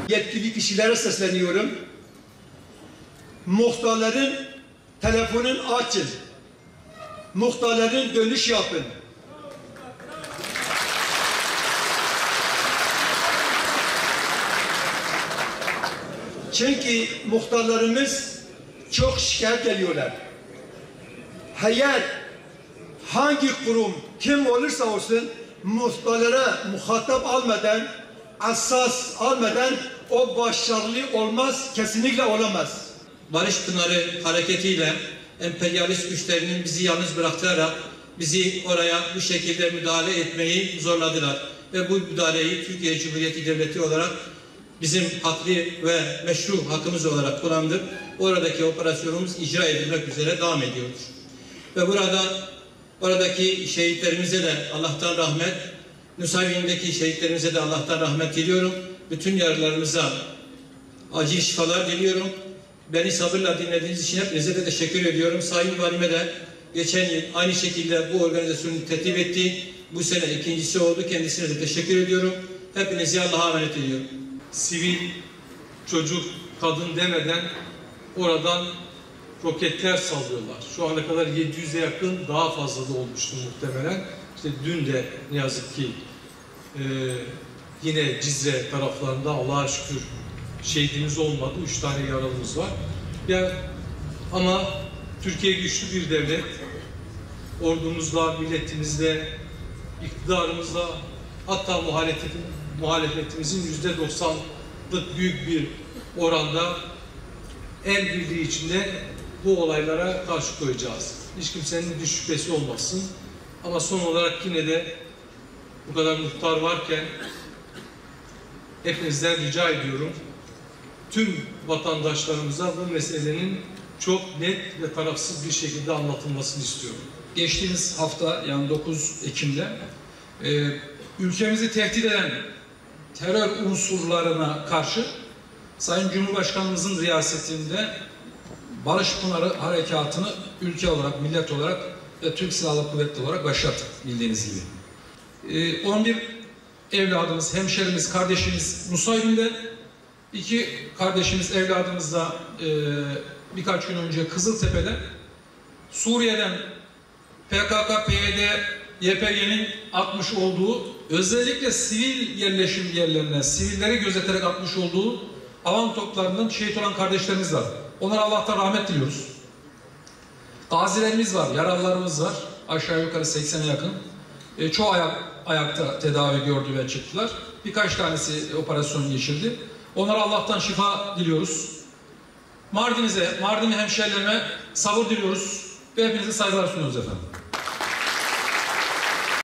Yetkili kişilere sesleniyorum. Muhtarların telefonunu açın. Muhtarların dönüş yapın. Çünkü muhtarlarımız çok şikayet geliyorlar. Heyet hangi kurum, kim olursa olsun muhtarlara muhatap almadan, asas almadan o başarılı olmaz, kesinlikle olamaz. Barış Pınarı hareketiyle emperyalist güçlerinin bizi yalnız bıraktırarak bizi oraya bu şekilde müdahale etmeyi zorladılar. Ve bu müdahaleyi Türkiye Cumhuriyeti Devleti olarak bizim haklı ve meşru hakkımız olarak kullandık. Oradaki operasyonumuz icra edilmek üzere devam ediyordur. Ve oradaki şehitlerimize de Allah'tan rahmet, Nusaybin'deki şehitlerimize de Allah'tan rahmet diliyorum. Bütün yaralarımıza acil şifalar diliyorum. Beni sabırla dinlediğiniz için hepinize de teşekkür ediyorum. Sayın Valime de geçen yıl aynı şekilde bu organizasyonu tertip etti. Bu sene ikincisi oldu. Kendisine de teşekkür ediyorum. Hepinizi Allah'a emanet ediyorum. Sivil, çocuk, kadın demeden oradan roketler sallıyorlar. Şu ana kadar 700'e yakın, daha fazla da olmuştu muhtemelen. İşte dün de ne yazık ki yine Cizre taraflarında Allah'a şükür şehidimiz olmadı. 3 tane yaralımız var. Ama Türkiye güçlü bir devlet. Ordumuzla, milletimizle, iktidarımızla, hatta muhalefetimizin %90'lık büyük bir oranda el birliği içinde bu olaylara karşı koyacağız. Hiç kimsenin bir şüphesi olmasın. Ama son olarak yine de bu kadar muhtar varken hepinizden rica ediyorum. Tüm vatandaşlarımıza bu meselenin çok net ve tarafsız bir şekilde anlatılmasını istiyorum. Geçtiğimiz hafta yani 9 Ekim'de ülkemizi tehdit eden terör unsurlarına karşı Sayın Cumhurbaşkanımızın riyasetinde Barış Pınarı Harekatı'nı ülke olarak, millet olarak ve Türk Silahlı Kuvvetleri olarak başlattık bildiğiniz gibi. 11 evladımız, hemşerimiz, kardeşimiz Nusaybin'de, 2 kardeşimiz, evladımız da birkaç gün önce Kızıltepe'de, Suriye'den PKK, PYD, YPG'nin atmış olduğu, özellikle sivil yerleşim yerlerine, sivilleri gözeterek atmış olduğu alan toplarından şehit olan kardeşlerimiz var. Onlara Allah'tan rahmet diliyoruz. Gazilerimiz var, yaralılarımız var. Aşağı yukarı 80'e yakın. Çoğu ayakta tedavi gördü ve çıktılar. Birkaç tanesi operasyon geçirdi. Onlara Allah'tan şifa diliyoruz. Mardin'e, Mardin hemşehrilerime sabır diliyoruz ve hepinize saygılar sunuyoruz efendim.